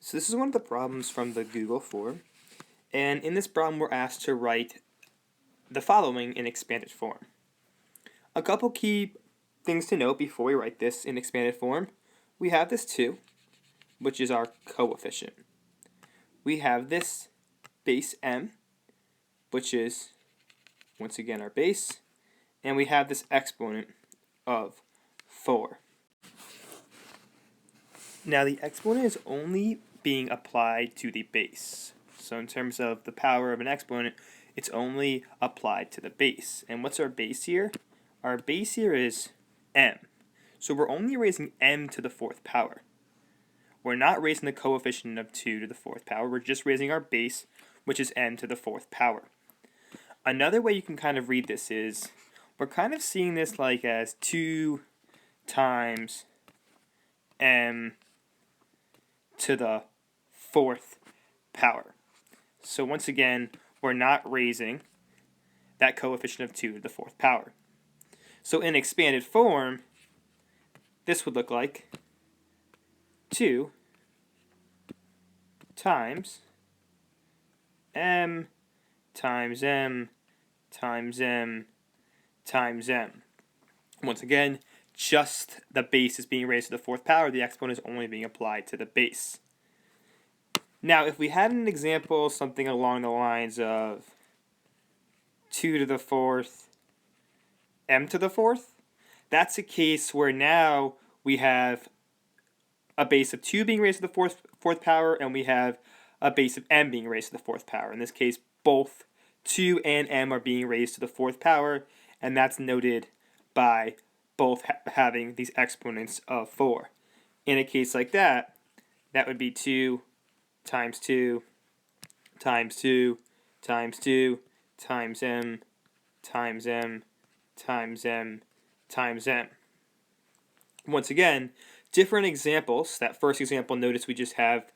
So this is one of the problems from the Google form, and in this problem we're asked to write the following in expanded form. A couple key things to note before we write this in expanded form. We have this 2, which is our coefficient. We have this base m, which is, once again, our base, and we have this exponent of 4. Now the exponent is only being applied to the base. So in terms of the power of an exponent, it's only applied to the base. And what's our base here? Our base here is m. So we're only raising m to the 4th power. We're not raising the coefficient of 2 to the 4th power. We're just raising our base, which is m to the 4th power. Another way you can kind of read this is, we're kind of seeing this like as 2 times m to the 4th power. So once again, we're not raising that coefficient of 2 to the 4th power. So in expanded form, this would look like 2 times m times m times m times m. Once again, just the base is being raised to the 4th power. The exponent is only being applied to the base. Now, if we had an example, something along the lines of 2 to the 4th, m to the 4th, that's a case where now we have a base of 2 being raised to the 4th power, and we have a base of m being raised to the 4th power. In this case, both 2 and m are being raised to the 4th power, and that's noted by both having these exponents of 4. In a case like that, that would be 2 times 2 times 2 times 2 times m times m times m times m. Once again, different examples. That first example, notice we just have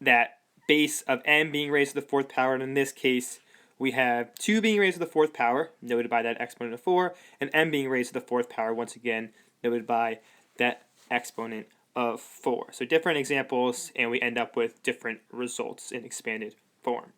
that base of m being raised to the 4th power, and in this case we have 2 being raised to the 4th power, noted by that exponent of 4, and m being raised to the 4th power, once again, noted by that exponent of 4. So different examples, and we end up with different results in expanded form.